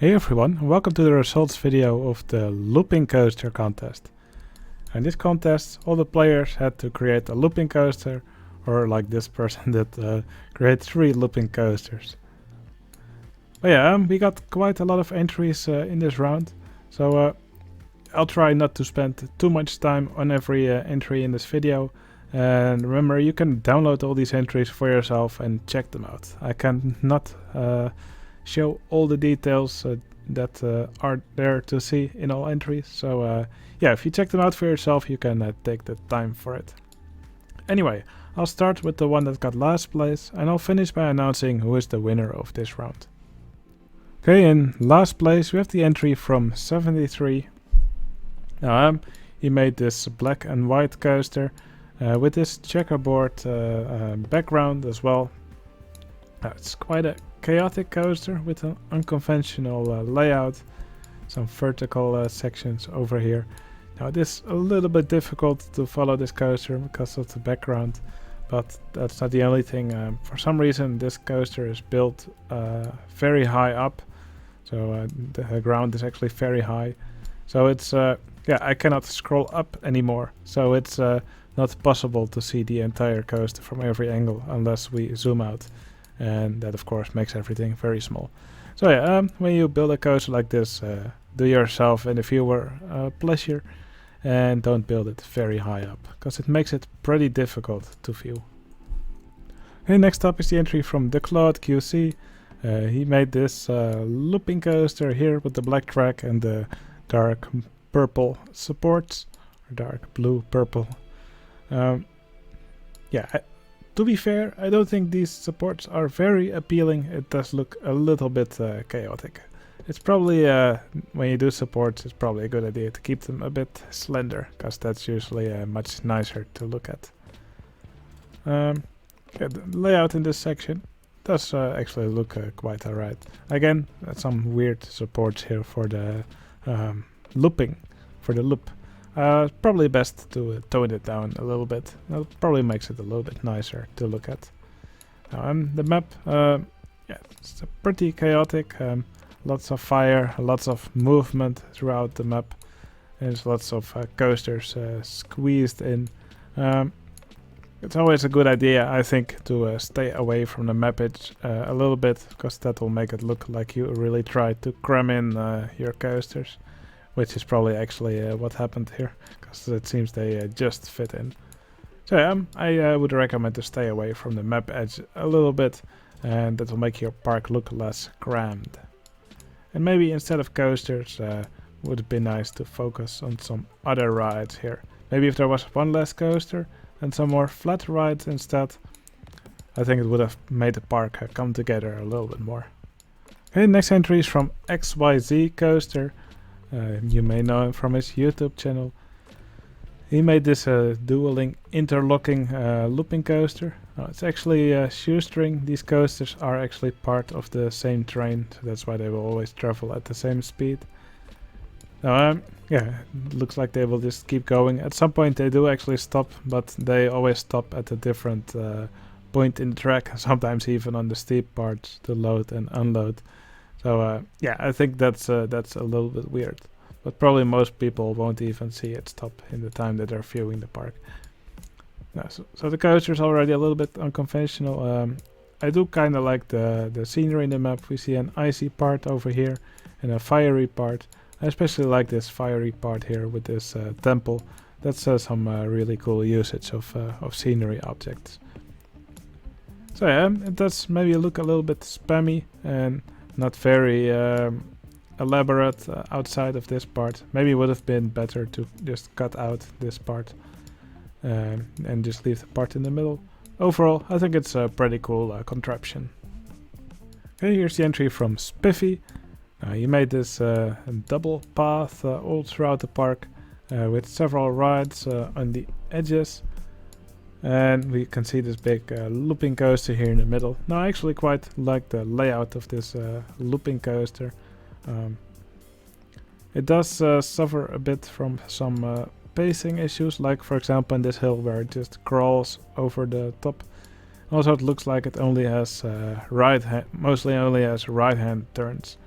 Hey everyone, welcome to the results video of the looping coaster contest. In this contest, all the players had to create a looping coaster, or like this person did, create 3 looping coasters. But yeah, we got quite a lot of entries in this round, so I'll try not to spend too much time on every entry in this video. And remember, you can download all these entries for yourself and check them out. I cannot show all the details that are there to see in all entries. So yeah, if you check them out for yourself, you can take the time for it. Anyway, I'll start with the one that got last place, and I'll finish by announcing who is the winner of this round. Okay, in last place we have the entry from 73. Now he made this black and white coaster with this checkerboard background as well. It's quite a chaotic coaster with an unconventional layout, some vertical sections over here. Now it is a little bit difficult to follow this coaster because of the background, but that's not the only thing. For some reason this coaster is built very high up, so the ground is actually very high. So it's yeah, I cannot scroll up anymore, so it's not possible to see the entire coaster from every angle unless we zoom out. And that of course makes everything very small. So yeah, when you build a coaster like this, do yourself and the viewer pleasure, and don't build it very high up, because it makes it pretty difficult to view. Okay, next up is the entry from the Claude QC. He made this looping coaster here with the black track and the dark purple supports, or dark blue purple. Yeah, to be fair, I don't think these supports are very appealing. It does look a little bit chaotic. It's probably, when you do supports, it's probably a good idea to keep them a bit slender, because that's usually much nicer to look at. Yeah, the layout in this section does actually look quite alright. Again, some weird supports here for the looping, for the loop. Probably best to tone it down a little bit. That probably makes it a little bit nicer to look at. The map, yeah, it's pretty chaotic. Lots of fire, lots of movement throughout the map. There's lots of coasters squeezed in. It's always a good idea, I think, to stay away from the map edge a little bit, because that will make it look like you really tried to cram in your coasters. Which is probably actually what happened here, because it seems they just fit in. So I would recommend to stay away from the map edge a little bit, and that will make your park look less crammed. And maybe instead of coasters, would it be nice to focus on some other rides here. Maybe if there was one less coaster and some more flat rides instead, I think it would have made the park come together a little bit more. Okay, next entry is from XYZ Coaster. You may know him from his YouTube channel. He made this dueling interlocking looping coaster. It's actually shoestring. These coasters are actually part of the same train, so that's why they will always travel at the same speed. Now, yeah, it looks like they will just keep going. At some point they do actually stop, but they always stop at a different point in the track, sometimes even on the steep parts to load and unload. So yeah, I think that's a little bit weird, but probably most people won't even see it stop in the time that they're viewing the park. So the coaster is already a little bit unconventional. I do kind of like the scenery in the map. We see an icy part over here and a fiery part. I especially like this fiery part here with this temple. That's some really cool usage of scenery objects. So yeah, it does maybe look a little bit spammy and not very elaborate outside of this part. Maybe it would have been better to just cut out this part and just leave the part in the middle. Overall, I think it's a pretty cool contraption. Okay, here's the entry from Spiffy. He made this double path all throughout the park with several rides on the edges. And we can see this big looping coaster here in the middle. Now I actually quite like the layout of this looping coaster. It does suffer a bit from some pacing issues, like for example in this hill where it just crawls over the top. Also it looks like it only has mostly only has right hand turns.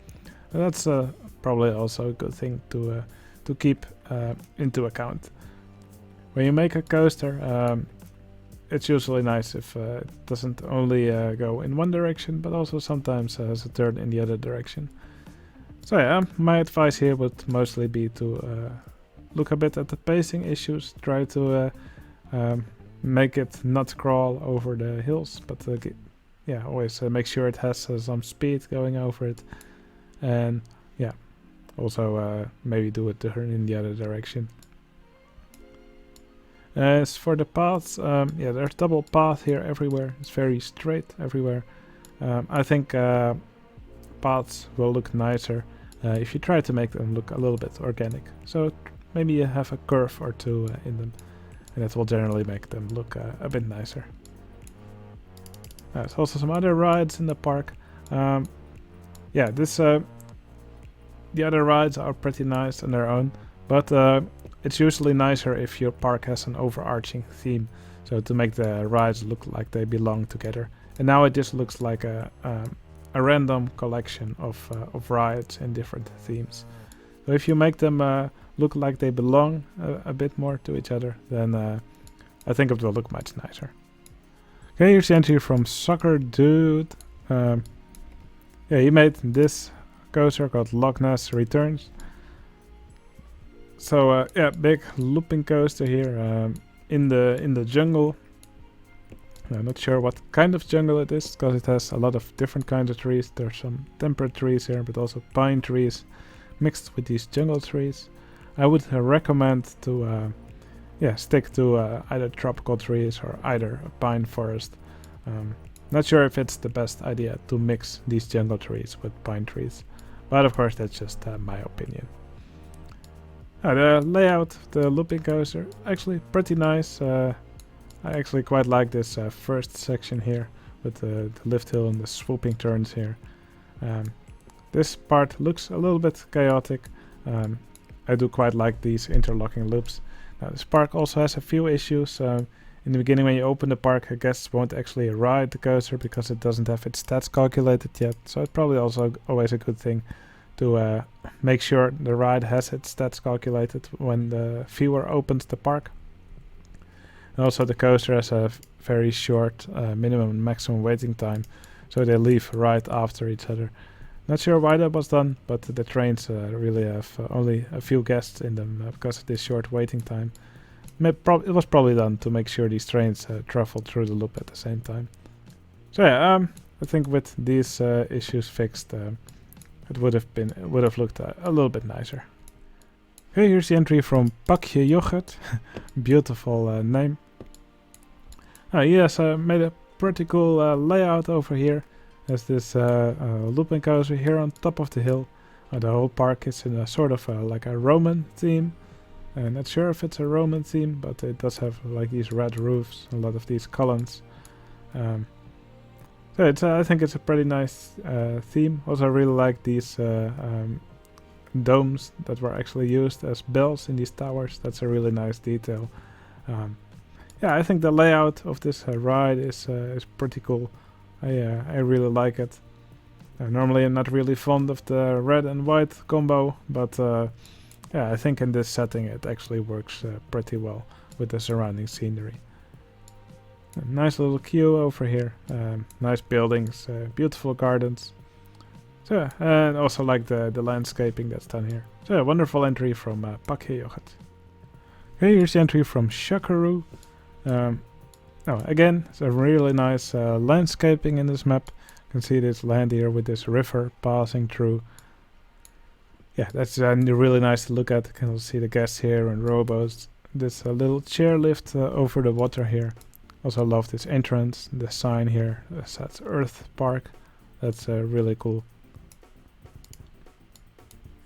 That's probably also a good thing to keep into account. When you make a coaster, it's usually nice if it doesn't only go in one direction, but also sometimes has a turn in the other direction. So yeah, my advice here would mostly be to look a bit at the pacing issues, try to make it not crawl over the hills, but yeah, always make sure it has some speed going over it, and yeah, also maybe do a turn in the other direction. As for the paths, yeah, there's double path here everywhere. It's very straight everywhere. I think paths will look nicer if you try to make them look a little bit organic. So maybe you have a curve or two in them, and that will generally make them look a bit nicer. There's also some other rides in the park. Yeah, the other rides are pretty nice on their own, but it's usually nicer if your park has an overarching theme, so to make the rides look like they belong together. And now it just looks like a random collection of rides and different themes. So if you make them look like they belong a bit more to each other, then I think it will look much nicer. Okay, here's the entry from Soccer Dude. Yeah, he made this coaster called Loch Ness Returns. So yeah, big looping coaster here in the jungle. I'm not sure what kind of jungle it is, because it has a lot of different kinds of trees. There's some temperate trees here, but also pine trees mixed with these jungle trees. I would recommend to yeah, stick to either tropical trees or either a pine forest. Not sure if it's the best idea to mix these jungle trees with pine trees, but of course that's just my opinion. The layout of the looping coaster, actually pretty nice. I actually quite like this first section here with the lift hill and the swooping turns here. This part looks a little bit chaotic. I do quite like these interlocking loops. Now this park also has a few issues. In the beginning, when you open the park, guests won't actually ride the coaster because it doesn't have its stats calculated yet. So it's probably also always a good thing to make sure the ride has its stats calculated when the viewer opens the park. And also the coaster has a very short minimum and maximum waiting time, so they leave right after each other. Not sure why that was done, but the trains really have only a few guests in them because of this short waiting time. It was probably done to make sure these trains travel through the loop at the same time. So yeah, I think with these issues fixed, it would have looked a little bit nicer. Okay, here's the entry from Pakje Yoghurt. Beautiful name. He has made a pretty cool layout over here. There's this looping coaster here on top of the hill. The whole park is in a sort of like a Roman theme. I'm not sure if it's a Roman theme, but it does have like these red roofs, a lot of these columns. So it's I think it's a pretty nice theme. Also, I really like these domes that were actually used as bells in these towers. That's a really nice detail. Yeah, I think the layout of this ride is pretty cool. I really like it. Normally, I'm not really fond of the red and white combo, but yeah, I think in this setting it actually works pretty well with the surrounding scenery. A nice little queue over here, nice buildings, beautiful gardens. So yeah, and also like the landscaping that's done here. So yeah, wonderful entry from Pakje Yoghurt. Okay, here's the entry from Shakaru. Again, it's a really nice landscaping in this map. You can see this land here with this river passing through. Yeah, that's really nice to look at. You can also see the guests here and rowboats. This little chairlift over the water here. Also love this entrance, the sign here that says Earth Park. That's really cool.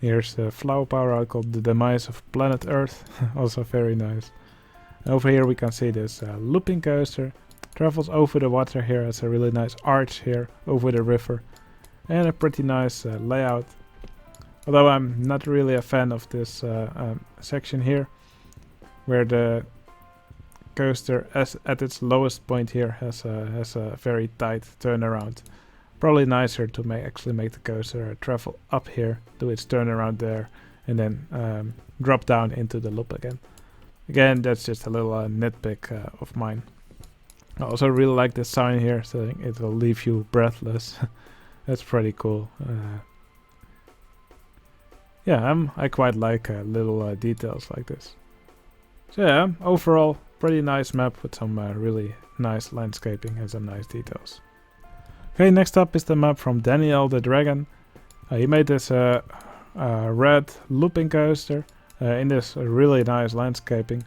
Here's the flower power out called The Demise of Planet Earth. Also very nice. Over here we can see this looping coaster. Travels over the water here. It's a really nice arch here over the river. And a pretty nice layout. Although I'm not really a fan of this section here, where the coaster at its lowest point here has a very tight turnaround. Probably nicer to actually make the coaster travel up here, do its turnaround there, and then drop down into the loop again. Again, that's just a little nitpick of mine. I also really like this sign here, saying it will leave you breathless. That's pretty cool. Yeah, I quite like little details like this. So yeah, overall, pretty nice map with some really nice landscaping and some nice details. Okay, next up is the map from Daniel the Dragon. He made this red looping coaster in this really nice landscaping.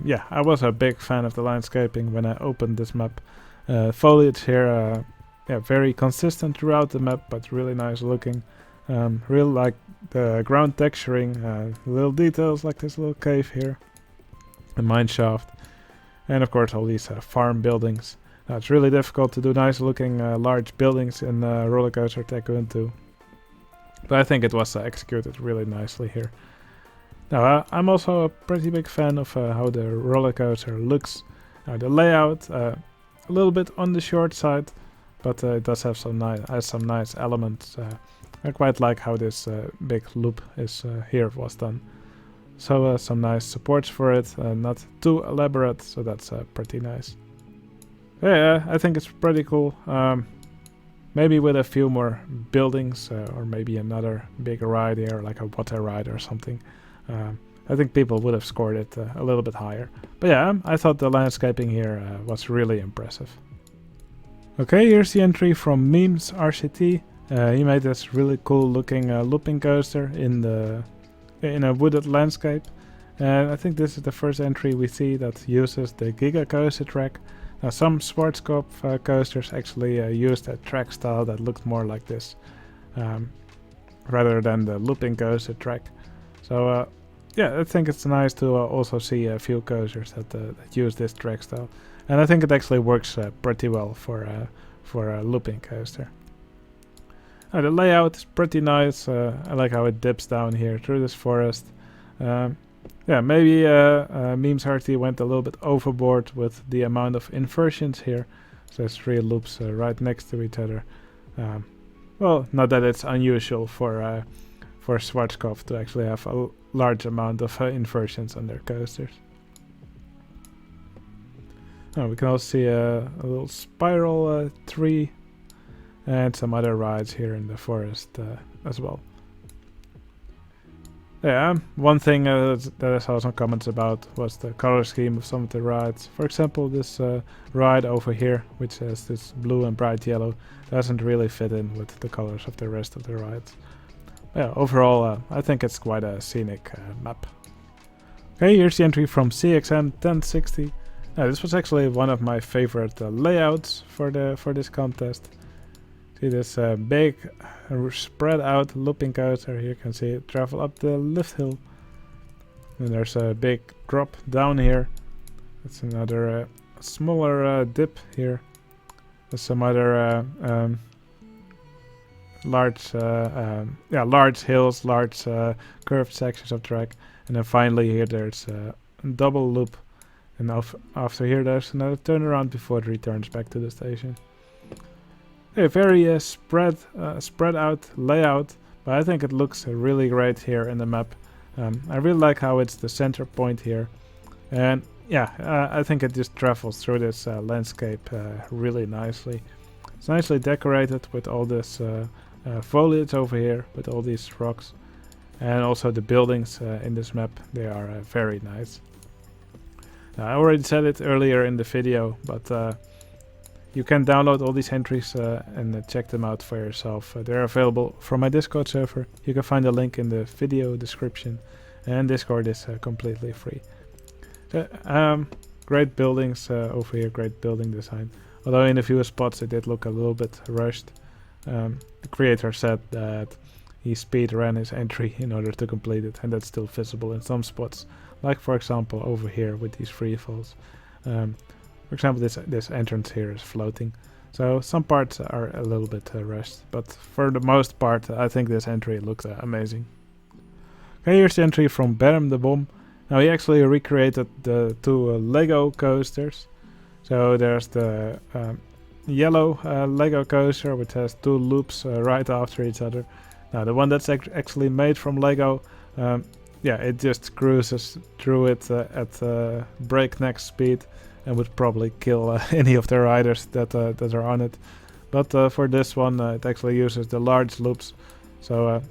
Yeah, I was a big fan of the landscaping when I opened this map. Foliage here, yeah, very consistent throughout the map, but really nice looking. Really like the ground texturing, little details like this little cave here, the mine shaft, and of course all these farm buildings. Now it's really difficult to do nice looking large buildings in Rollercoaster Tycoon 2, but I think it was executed really nicely here. Now I'm also a pretty big fan of how the roller coaster looks. Now the layout, a little bit on the short side, but it does have some nice elements. I quite like how this big loop is here was done. So some nice supports for it, not too elaborate, so that's pretty nice. Yeah, I think it's pretty cool. Maybe with a few more buildings, or maybe another big ride here, like a water ride or something. I think people would have scored it a little bit higher. But yeah, I thought the landscaping here was really impressive. Okay, here's the entry from Memes RCT. He made this really cool looking looping coaster in a wooded landscape. And I think this is the first entry we see that uses the Giga Coaster track. Now some Schwarzkopf coasters actually use that track style that looked more like this, rather than the looping coaster track. So yeah, I think it's nice to also see a few coasters that use this track style, and I think it actually works pretty well for a looping coaster. The layout is pretty nice. I like how it dips down here through this forest. Yeah, maybe Memes RT went a little bit overboard with the amount of inversions here. So there's 3 loops right next to each other. Well, not that it's unusual for Schwarzkopf to actually have a large amount of inversions on their coasters. We can also see a little spiral tree and some other rides here in the forest as well. Yeah, one thing that I saw some comments about was the color scheme of some of the rides. For example, this ride over here, which has this blue and bright yellow, doesn't really fit in with the colors of the rest of the rides. Yeah, overall, I think it's quite a scenic map. Okay, here's the entry from CXM 1060. This was actually one of my favorite layouts for this contest. See this big spread out looping coaster. Here you can see it travel up the lift hill. And there's a big drop down here. That's another smaller dip here. There's some other large hills, large curved sections of track. And then finally here there's a double loop. And after here there's another turnaround before it returns back to the station. A very spread out layout, but I think it looks really great here in the map. I really like how it's the center point here, and yeah, I think it just travels through this landscape really nicely. It's nicely decorated with all this foliage over here, with all these rocks, and also the buildings in this map. They are very nice. Now, I already said it earlier in the video, but you can download all these entries and check them out for yourself. They're available from my Discord server. You can find a link in the video description, and Discord is completely free. Great buildings over here, great building design. Although in a few spots it did look a little bit rushed. The creator said that he speed ran his entry in order to complete it, and that's still visible in some spots. Like for example over here with these free falls. For example, this entrance here is floating, so some parts are a little bit rushed, but for the most part I think this entry looks amazing. Okay, here's the entry from Berm the Bomb. Now he actually recreated the 2 Lego coasters. So there's the yellow Lego coaster, which has two loops right after each other. Now the one that's actually made from Lego, yeah, it just cruises through it at breakneck speed and would probably kill any of the riders that are on it. But for this one, it actually uses the large loops, so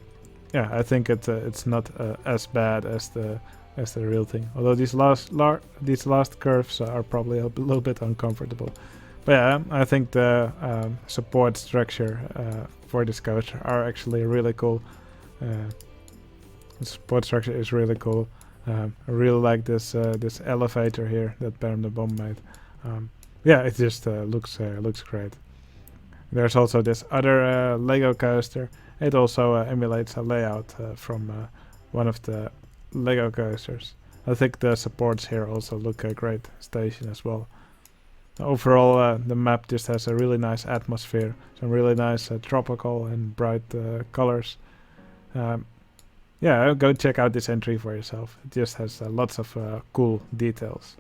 yeah, I think it's not as bad as the real thing. Although these last curves are probably a little bit uncomfortable. But yeah, I think the support structure for this coaster are actually really cool. The support structure is really cool. I really like this this elevator here that Bam the Bomb made. Yeah, it just looks great. There's also this other Lego coaster. It also emulates a layout from one of the Lego coasters. I think the supports here also look a great station as well. Overall, the map just has a really nice atmosphere, some really nice tropical and bright colors. Yeah, go check out this entry for yourself. It just has lots of cool details.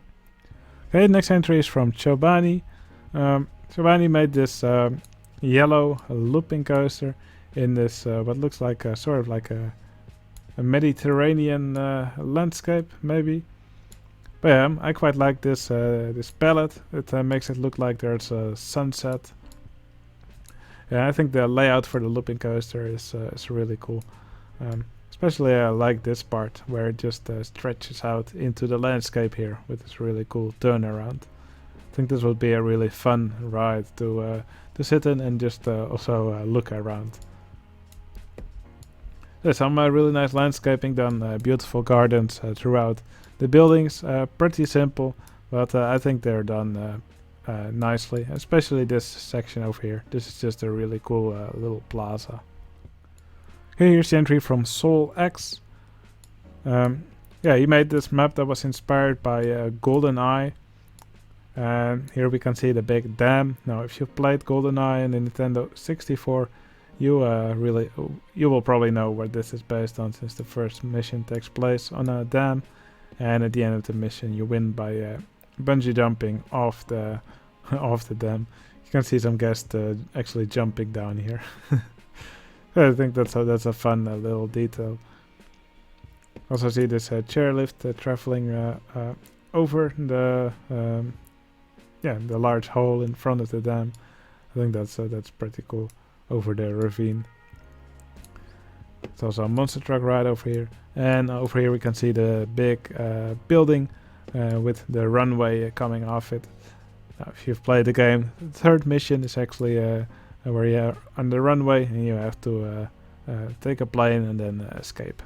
Okay, next entry is from Chobani. Chobani made this yellow looping coaster in this what looks like sort of like a Mediterranean landscape, maybe. But yeah, I quite like this this palette. It makes it look like there's a sunset. Yeah, I think the layout for the looping coaster is really cool. Especially I like this part where it just stretches out into the landscape here with this really cool turnaround. I think this would be a really fun ride to sit in and just also look around. There's some really nice landscaping done, beautiful gardens throughout. The buildings pretty simple, but I think they're done nicely, especially this section over here. This is just a really cool little plaza. Here's the entry from Soul X. Yeah, he made this map that was inspired by GoldenEye. Here we can see the big dam. Now, if you've played GoldenEye in the Nintendo 64, you will probably know what this is based on, since the first mission takes place on a dam, and at the end of the mission you win by bungee jumping off the off the dam. You can see some guests actually jumping down here. I think that's a fun little detail. Also see this chairlift traveling over the the large hole in front of the dam. I think that's pretty cool, over the ravine. There's also a monster truck ride over here, and over here we can see the big building with the runway coming off it. Now, if you've played the game, the third mission is actually where you're on the runway and you have to take a plane and then escape.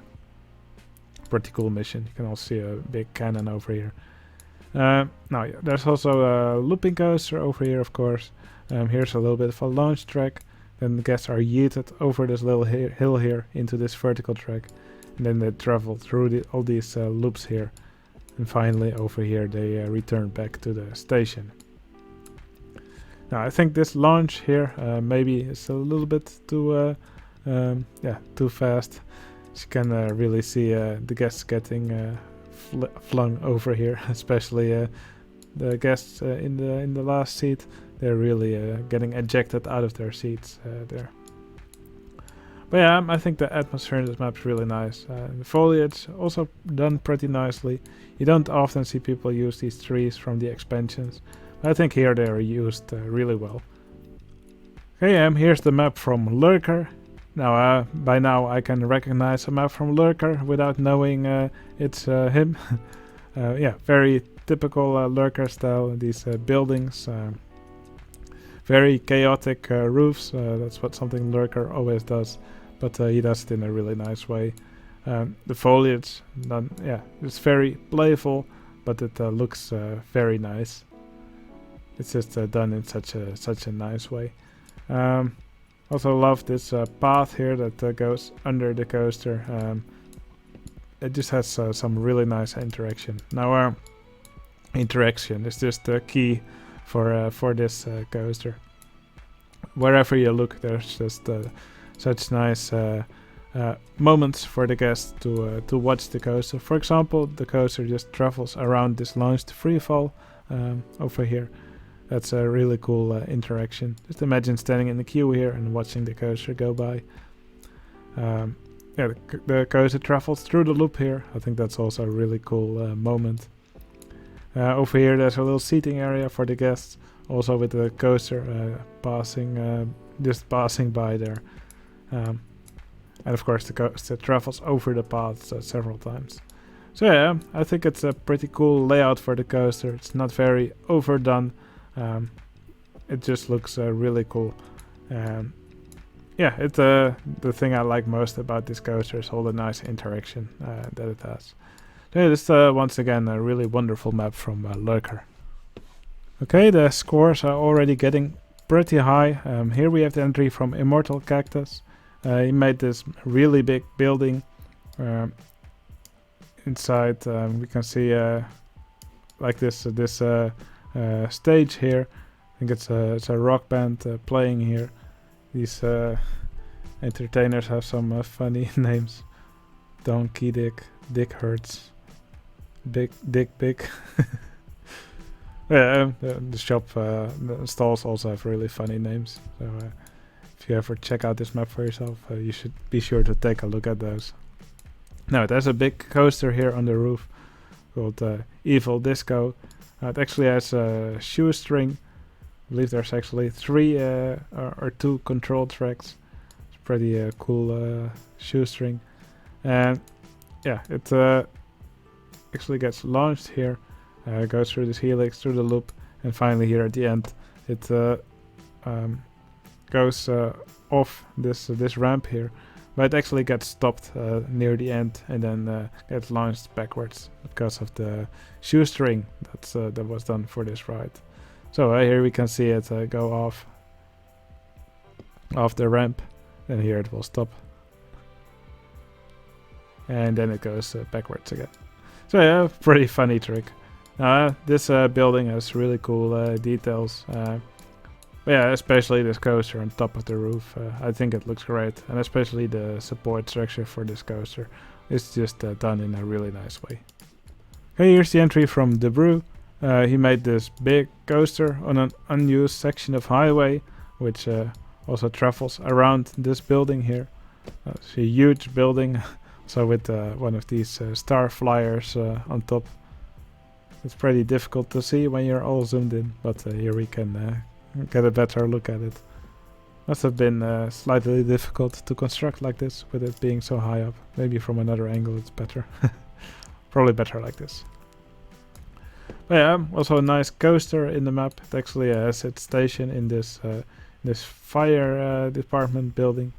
Pretty cool mission. You can also see a big cannon over here. Now, yeah, there's also a looping coaster over here, of course. Here's a little bit of a launch track. Then the guests are yeeted over this little hill here into this vertical track. And then they travel through all these loops here. And finally, over here, they return back to the station. Now, I think this launch here maybe is a little bit too fast. As you can really see the guests getting flung over here, especially the guests in the last seat. They're really getting ejected out of their seats there. But yeah, I think the atmosphere in this map is really nice. The foliage also done pretty nicely. You don't often see people use these trees from the expansions. I think here they are used really well. Okay, here's the map from Lurker. Now, by now I can recognize a map from Lurker without knowing it's him. Yeah, very typical Lurker style. These buildings, very chaotic roofs. That's what something Lurker always does, but he does it in a really nice way. The foliage, it's very playful, but it looks very nice. It's just done in such a nice way. Also love this path here that goes under the coaster. It just has some really nice interaction. Now, interaction is just the key for this coaster. Wherever you look, there's just such nice moments for the guests to watch the coaster. For example, the coaster just travels around this launched freefall over here. That's a really cool interaction. Just imagine standing in the queue here and watching the coaster go by. Yeah, the coaster travels through the loop here. I think that's also a really cool moment. Over here there's a little seating area for the guests, also with the coaster just passing by there. And of course the coaster travels over the paths several times. So yeah, I think it's a pretty cool layout for the coaster. It's not very overdone. It just looks really cool. Yeah, it's the thing I like most about this coaster is all the nice interaction that it has. So yeah, this once again a really wonderful map from Lurker. Okay, the scores are already getting pretty high. Here we have the entry from Immortal Cactus. He made this really big building. Inside we can see like this stage here. I think it's a rock band playing here. These entertainers have some funny names. Donkey Dick, Dick Hurts, Big Dick Big. Yeah, the shop, the stalls also have really funny names. So if you ever check out this map for yourself, you should be sure to take a look at those. Now there's a big coaster here on the roof called Evil Disco. It actually has a shoestring. I believe there's actually 3 or 2 control tracks. It's pretty cool shoestring. And yeah, it actually gets launched here. Goes through this helix, through the loop, and finally here at the end it goes off this ramp here. But it actually gets stopped near the end and then gets launched backwards because of the shoestring that was done for this ride. So here we can see it go off the ramp, and here it will stop. And then it goes backwards again. So yeah, pretty funny trick. This building has really cool details. But yeah, especially this coaster on top of the roof. I think it looks great, and especially the support structure for this coaster is just done in a really nice way. Okay, here's the entry from The Brew. He made this big coaster on an unused section of highway, which also travels around this building here. It's a huge building, so with one of these star flyers on top. It's pretty difficult to see when you're all zoomed in, but here we can get a better look at it. Must have been slightly difficult to construct like this with it being so high up. Maybe from another angle it's better. Probably better like this. But yeah, also a nice coaster in the map. It actually has its station in this fire department building.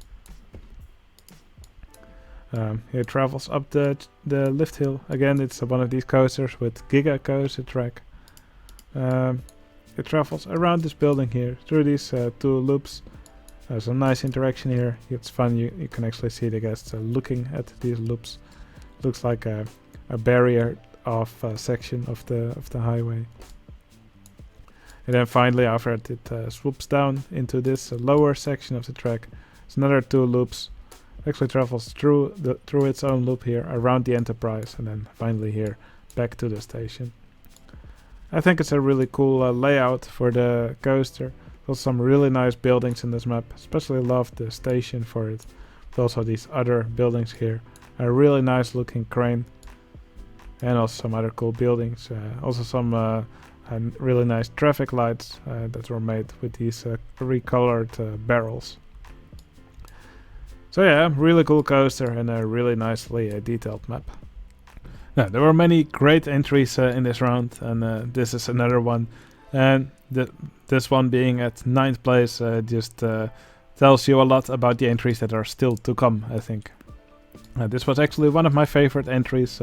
It travels up the lift hill. Again, it's one of these coasters with Giga Coaster track. It travels around this building here through these 2 loops. There's some nice interaction here. It's fun. You can actually see the guests looking at these loops. Looks like a barrier off section of the highway. And then finally, after it swoops down into this lower section of the track. It's another 2 loops. Actually travels through its own loop here around the Enterprise, and then finally here back to the station. I think it's a really cool layout for the coaster. There's some really nice buildings in this map. Especially love the station for it. But also these other buildings here. A really nice looking crane. And also some other cool buildings. Also some really nice traffic lights that were made with these recolored barrels. So yeah, really cool coaster and a really nicely detailed map. Now, there were many great entries in this round, and this is another one. And this one being at 9th place just tells you a lot about the entries that are still to come, I think. This was actually one of my favorite entries.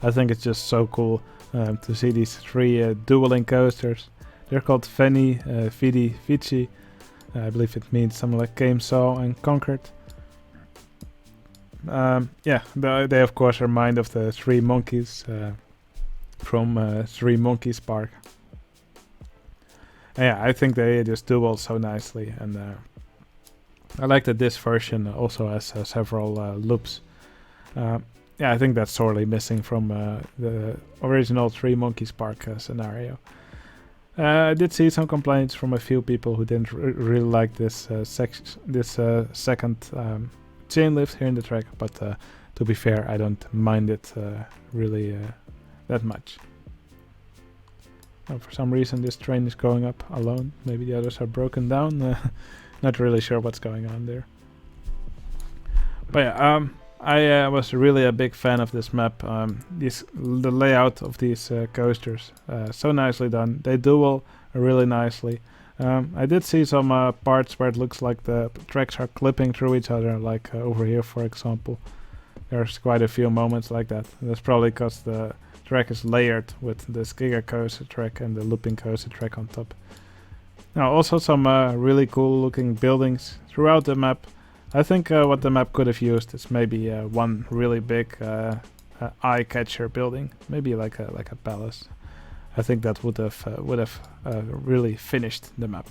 I think it's just so cool to see these 3 dueling coasters. They're called Feni, Vidi, Vici. I believe it means something like came, saw, and conquered. Yeah, they of course remind of the 3 monkeys from 3 Monkeys Park. And yeah, I think they just duel so nicely, and I like that this version also has several loops. Yeah, I think that's sorely missing from the original 3 Monkeys Park scenario. I did see some complaints from a few people who didn't really like this second chain lift here in the track, but to be fair, I don't mind it really that much. For some reason this train is going up alone. Maybe the others are broken down. Not really sure what's going on there. But yeah, I was really a big fan of this map. The layout of these coasters, so nicely done. They duel really nicely. I did see some parts where it looks like the tracks are clipping through each other, like over here, for example. There's quite a few moments like that. That's probably because the track is layered with this Giga Coaster track and the Looping Coaster track on top. Now, also some really cool looking buildings throughout the map. I think what the map could have used is maybe one really big eye-catcher building, maybe like a palace. I think that would have really finished the map.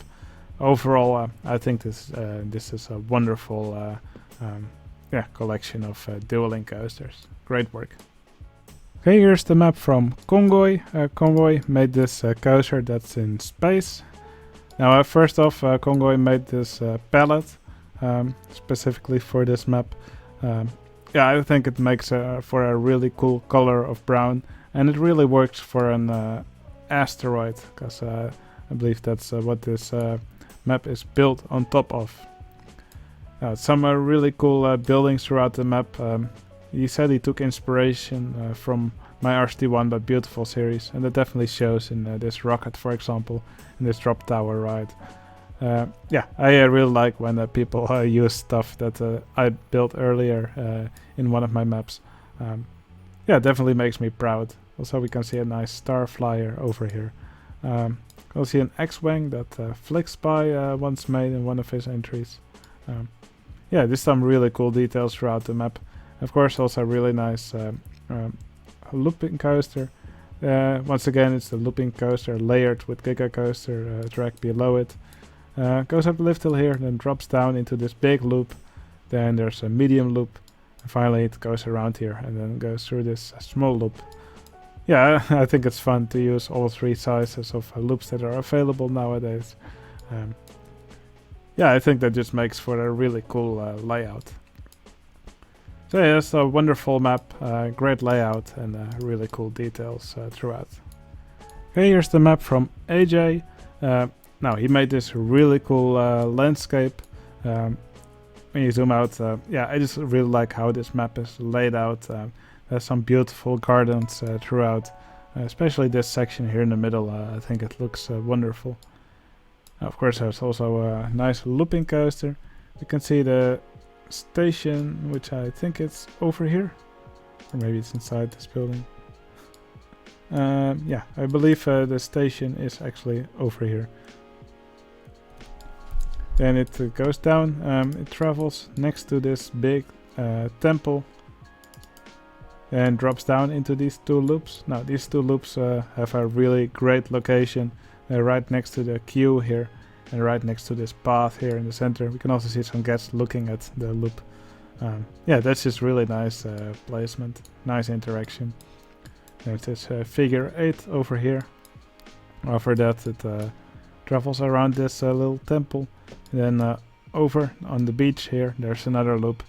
Overall, I think this is a wonderful collection of dueling coasters. Great work. Okay, here's the map from Convoy. Convoy made this coaster that's in space. Now, first off, Convoy made this palette. Specifically for this map. I think it makes for a really cool color of brown, and it really works for an asteroid, because I believe that's what this map is built on top of. Some really cool buildings throughout the map. He said he took inspiration from my RCT1 but Beautiful series, and that definitely shows in this rocket, for example, in this drop tower ride. I really like when people use stuff that I built earlier in one of my maps. It definitely makes me proud. Also, we can see a nice star flyer over here. We'll see an X-Wing that Flixby once made in one of his entries. There's some really cool details throughout the map. Of course, also a really nice looping coaster. Once again, it's the looping coaster layered with Giga Coaster track below it. Goes up the lift hill here, then drops down into this big loop. Then there's a medium loop. And finally it goes around here and then goes through this small loop. I think it's fun to use all three sizes of loops that are available nowadays. I think that just makes for a really cool layout. So it's a wonderful map, great layout, and really cool details throughout. Okay, here's the map from AJ. Now, he made this really cool landscape. When you zoom out, I just really like how this map is laid out. There's some beautiful gardens throughout, especially this section here in the middle. I think it looks wonderful. Of course, there's also a nice looping coaster. You can see the station, which I think it's over here. Or maybe it's inside this building. I believe the station is actually over here. Then it goes down, it travels next to this big temple and drops down into these two loops. Now these two loops have a really great location right next to the queue here and right next to this path here in the center. We can also see some guests looking at the loop. That's just really nice placement, nice interaction. There's this figure 8 over here. After that it travels around this little temple. And then over on the beach here, there's another loop.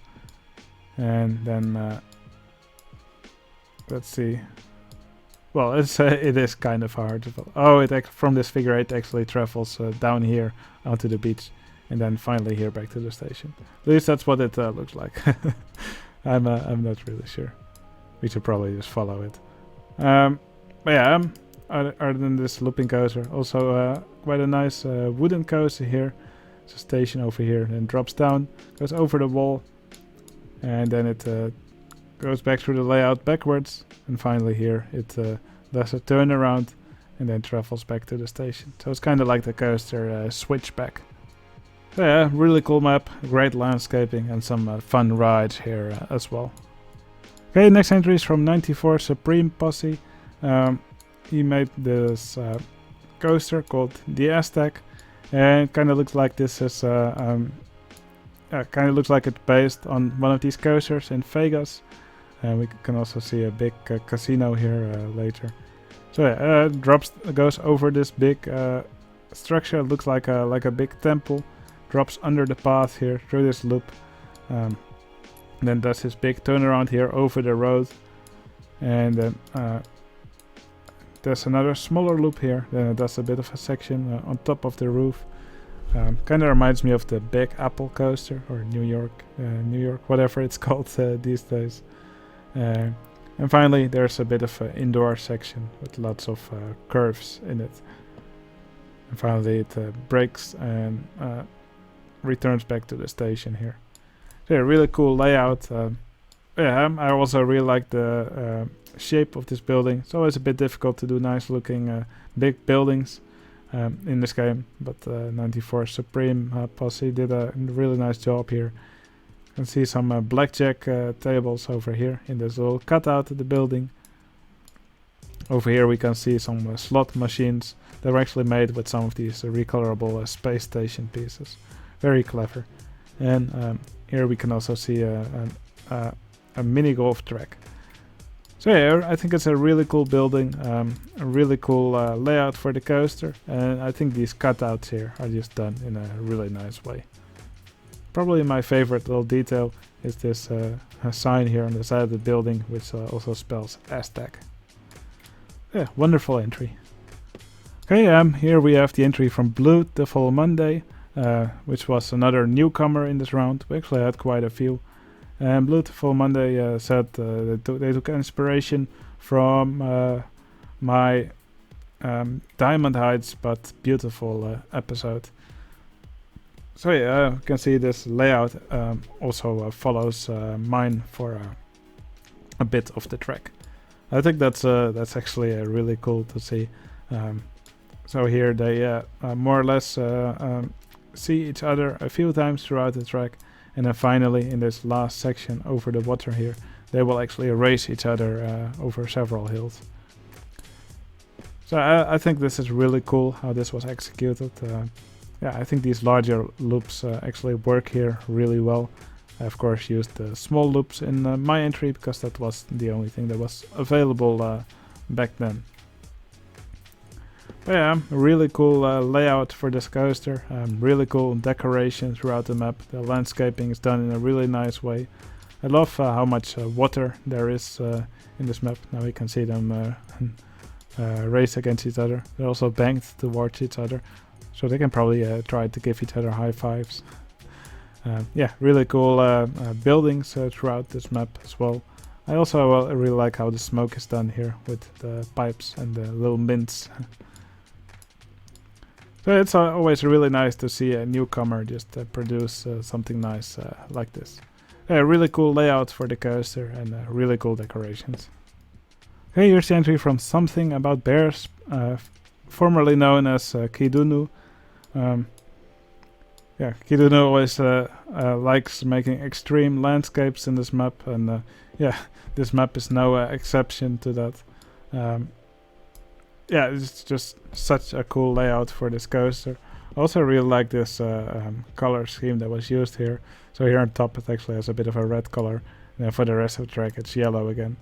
And then, let's see. Well, it is kind of hard. From this figure 8 actually travels down here onto the beach. And then finally here back to the station. At least that's what it looks like. I'm not really sure. We should probably just follow it. Other than this looping coaster, also quite a nice wooden coaster here. It's a station over here, then drops down, goes over the wall, and then it goes back through the layout backwards, and finally here it does a turnaround and then travels back to the station. So it's kind of like the coaster switchback. So really cool map, great landscaping, and some fun rides here as well. Okay, next entry is from 94 Supreme Posse. He made this coaster called the Aztec, and it kind of looks like this is kind of looks like it's based on one of these coasters in Vegas. And we can also see a big casino here later. So yeah, goes over this big structure. It looks like a big temple. Drops under the path here through this loop. Then does this big turnaround here over the road. And then there's another smaller loop here. Then it does a bit of a section on top of the roof. Kind of reminds me of the Big Apple coaster, or New York, whatever it's called these days. And finally, there's a bit of an indoor section with lots of curves in it. And finally, it breaks and returns back to the station here. So yeah, really cool layout. I also really like the shape of this building. It's always a bit difficult to do nice looking big buildings in this game, but 94 Supreme Posse did a really nice job here. You can see some blackjack tables over here in this little cutout of the building. Over here we can see some slot machines that were actually made with some of these recolorable space station pieces. Very clever. And here we can also see a mini golf track. So yeah, I think it's a really cool building, a really cool layout for the coaster, and I think these cutouts here are just done in a really nice way. Probably my favorite little detail is this sign here on the side of the building, which also spells Aztec. Yeah, wonderful entry. Okay, here we have the entry from Blue the Full Monday, which was another newcomer in this round. We actually had quite a few. And Blue the Full Monday said they took inspiration from my Diamond Heights but Beautiful episode. So yeah, you can see this layout also follows mine for a bit of the track. I think that's actually really cool to see. So here they more or less see each other a few times throughout the track, and then finally in this last section over the water here, they will actually race each other over several hills. So I think this is really cool how this was executed. Yeah, I think these larger loops actually work here really well. I of course used the small loops in my entry because that was the only thing that was available back then. But yeah, really cool layout for this coaster. Really cool decoration throughout the map. The landscaping is done in a really nice way. I love how much water there is in this map. Now we can see them race against each other. They're also banked towards each other, so they can probably try to give each other high fives. Yeah, really cool buildings throughout this map as well. I also really like how the smoke is done here with the pipes and the little mints. So it's always really nice to see a newcomer just produce something nice like this. Really cool layout for the coaster and really cool decorations. Okay, here's the entry from Something About Bears, formerly known as Kidunu. Yeah, Kidunu always likes making extreme landscapes in this map, and yeah, this map is no exception to that. Yeah, it's just such a cool layout for this coaster. I also really like this color scheme that was used here. So here on top it actually has a bit of a red color, and then for the rest of the track it's yellow again.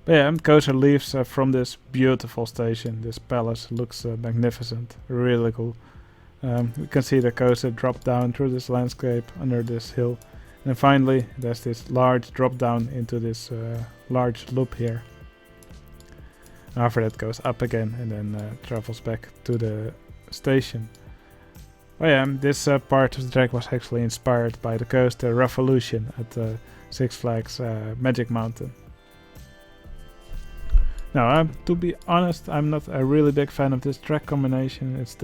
But yeah, coaster leaves from this beautiful station. This palace looks magnificent, really cool. You can see the coaster drop down through this landscape under this hill, and finally there's this large drop down into this large loop here. After that goes up again and then travels back to the station. Oh yeah, this part of the track was actually inspired by the coaster Revolution at Six Flags Magic Mountain. Now, to be honest, I'm not a really big fan of this track combination. It's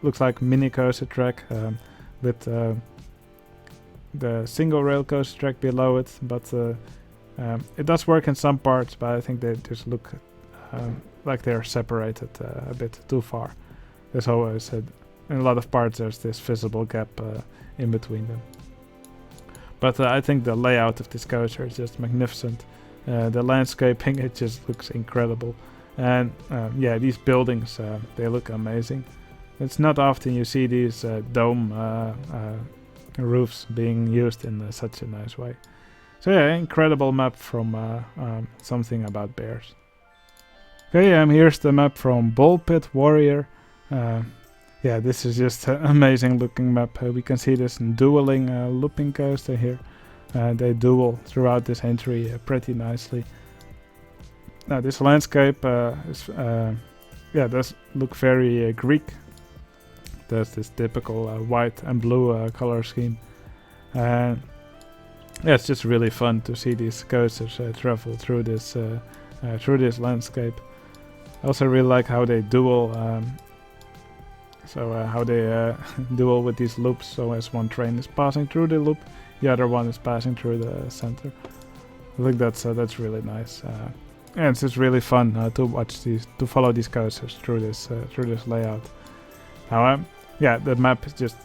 looks like mini coaster track with the single rail coaster track below it, but it does work in some parts, but I think they just look like they're separated a bit too far. There's always in a lot of parts there's this visible gap in between them. But I think the layout of this coaster is just magnificent. The landscaping, it just looks incredible. And yeah, these buildings, they look amazing. It's not often you see these dome roofs being used in such a nice way. So yeah, incredible map from Something About Bears. Okay, here's the map from Ball Pit Warrior. Yeah, this is just an amazing looking map. We can see this dueling looping coaster here. They duel throughout this entry pretty nicely. Now this landscape does look very Greek. There's this typical white and blue color scheme. And yeah, it's just really fun to see these coasters travel through this landscape. I also really like how they duel. How they duel with these loops. So as one train is passing through the loop, the other one is passing through the center. I think that's really nice. And it's just really fun to follow these coasters through this layout. Now, the map is just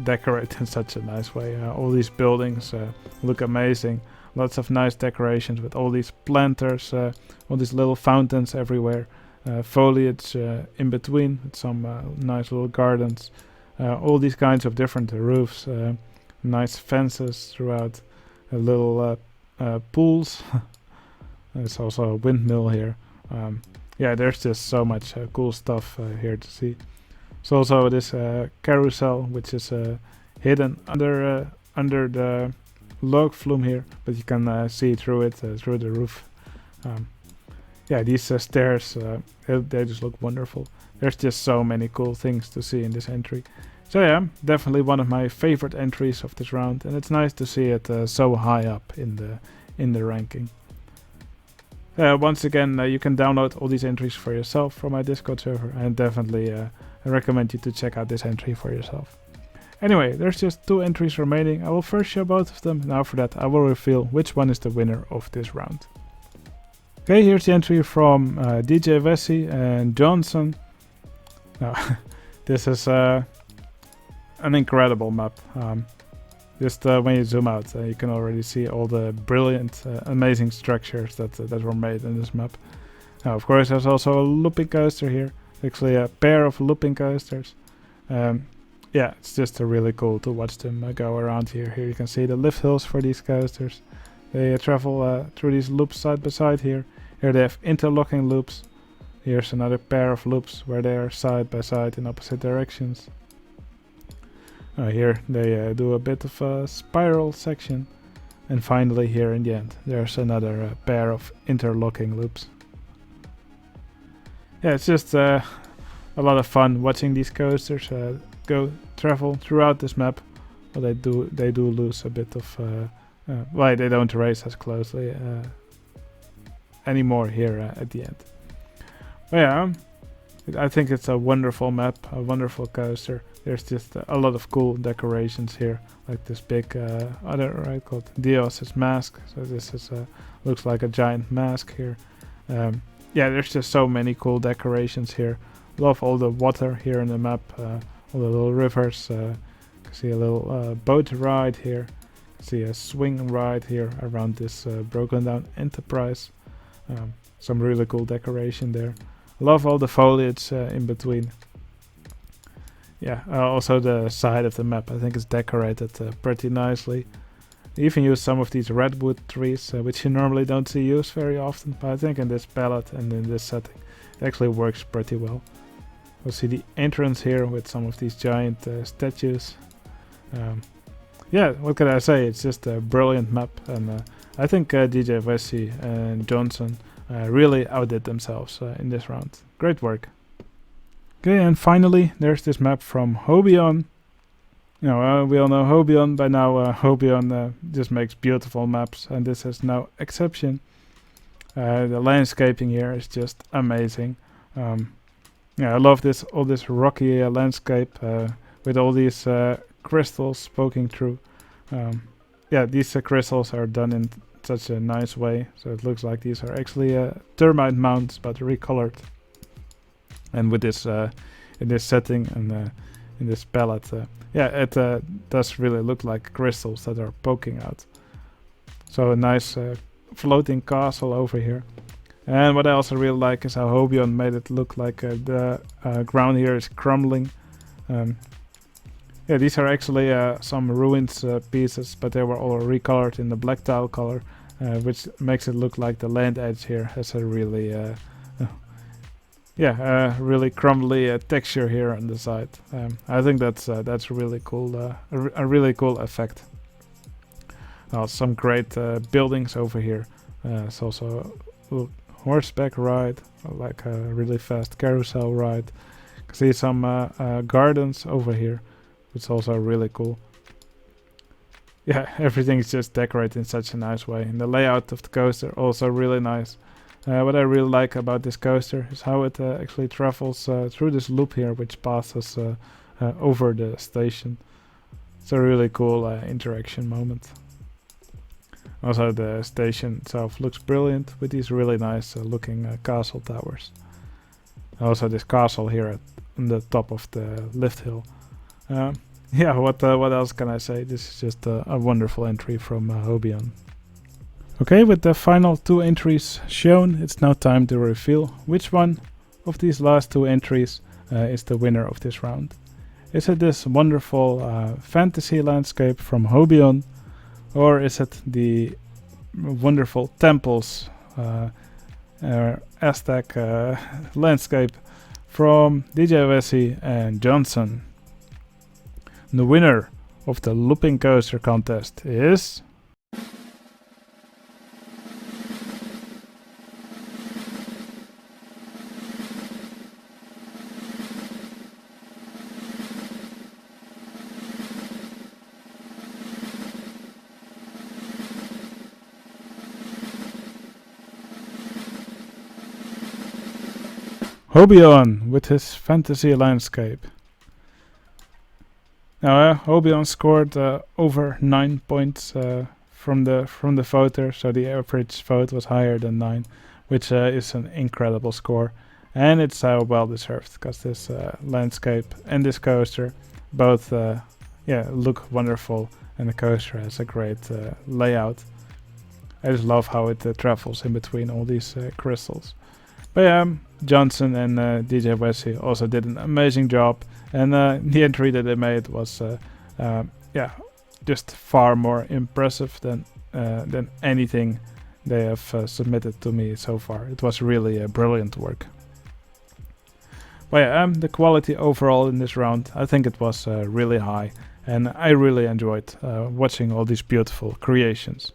decorated in such a nice way. All these buildings look amazing. Lots of nice decorations with all these planters, all these little fountains everywhere. Foliage in between, with some nice little gardens. All these kinds of different roofs. Nice fences throughout. Little pools. There's also a windmill here. There's just so much cool stuff here to see. There's also this carousel, which is hidden under the log flume here, but you can see through it, through the roof. These stairs, they just look wonderful. There's just so many cool things to see in this entry. So yeah, definitely one of my favorite entries of this round, and it's nice to see it so high up in the ranking. Once again, you can download all these entries for yourself from my Discord server, and definitely I recommend you to check out this entry for yourself. Anyway, there's just 2 entries remaining. I will first show both of them, and after that I will reveal which one is the winner of this round. Okay, here's the entry from DJ Vesey and Johnson. Now, this is an incredible map. Just when you zoom out, you can already see all the brilliant, amazing structures that were made in this map. Now, of course, there's also a looping coaster here. Actually, a pair of looping coasters. It's just really cool to watch them go around here. Here you can see the lift hills for these coasters. They travel through these loops side by side here. Here they have interlocking loops. Here's another pair of loops where they are side by side in opposite directions. Here they do a bit of a spiral section. And finally here in the end there's another pair of interlocking loops. Yeah, it's just a lot of fun watching these coasters travel throughout this map. Well, they do lose a bit of they don't race as closely anymore here at the end. But yeah, I think it's a wonderful map, a wonderful coaster. There's just a lot of cool decorations here, like this big called Dios's mask. So this is looks like a giant mask here. There's just so many cool decorations here. Love all the water here in the map, all the little rivers. You can see a little boat ride here. See a swing ride here around this broken down Enterprise. Some really cool decoration there. Love all the foliage in between. Also the side of the map I think is decorated pretty nicely. They even use some of these redwood trees, which you normally don't see used very often, but I think in this palette and in this setting it actually works pretty well. We'll see the entrance here with some of these giant statues. What can I say? It's just a brilliant map, and I think DJ Vesey and Johnson really outdid themselves in this round. Great work. Okay, and finally there's this map from Hobion. We all know Hobion by now. Hobion just makes beautiful maps, and this is no exception. The landscaping here is just amazing. I love all this rocky landscape with all these crystals poking through. These crystals are done in such a nice way, so it looks like these are actually termite mounds but recolored. And with this in this setting and in this palette, it does really look like crystals that are poking out. So a nice floating castle over here. And what I also really like is how Hobion made it look like the ground here is crumbling. These are actually some ruins pieces, but they were all recolored in the black tile color, which makes it look like the land edge here has a really yeah, really crumbly texture here on the side. I think that's really cool, a really cool effect. Some great buildings over here. It's also a horseback ride, like a really fast carousel ride. You can see some gardens over here. It's also really cool. Yeah, everything is just decorated in such a nice way. And the layout of the coaster also really nice. What I really like about this coaster is how it actually travels through this loop here, which passes over the station. It's a really cool interaction moment. Also, the station itself looks brilliant with these really nice looking castle towers. Also, this castle here on the top of the lift hill. Yeah, what else can I say? This is just a wonderful entry from Hobion. Okay, with the final 2 entries shown, it's now time to reveal which one of these last 2 entries is the winner of this round. Is it this wonderful fantasy landscape from Hobion, or is it the wonderful temples Aztec landscape from DJ Wesley and Johnson? The winner of the Looping Coaster contest is... Hobion with his fantasy landscape. Now Hobion scored over 9 points from the voter, so the average vote was higher than 9, which is an incredible score, and it's well deserved because this landscape and this coaster both look wonderful, and the coaster has a great layout. I just love how it travels in between all these crystals. But yeah, Johnson and DJ Wesley also did an amazing job, and the entry that they made was just far more impressive than anything they have submitted to me so far. It was really brilliant work. But yeah, the quality overall in this round, I think it was really high, and I really enjoyed watching all these beautiful creations.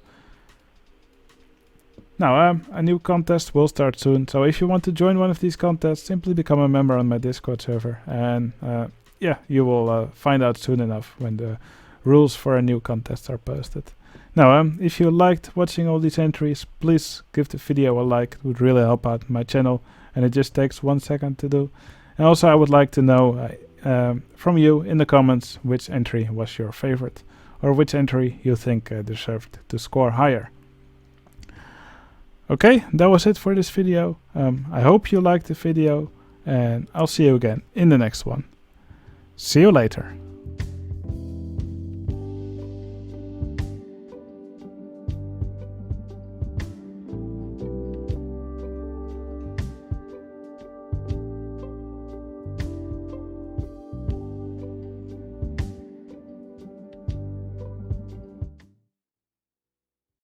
Now, a new contest will start soon, so if you want to join one of these contests, simply become a member on my Discord server, and you will find out soon enough when the rules for a new contest are posted. Now, if you liked watching all these entries, please give the video a like. It would really help out my channel, and it just takes 1 second to do. And also, I would like to know from you in the comments which entry was your favorite, or which entry you think deserved to score higher. Okay, that was it for this video. I hope you liked the video, and I'll see you again in the next one. See you later.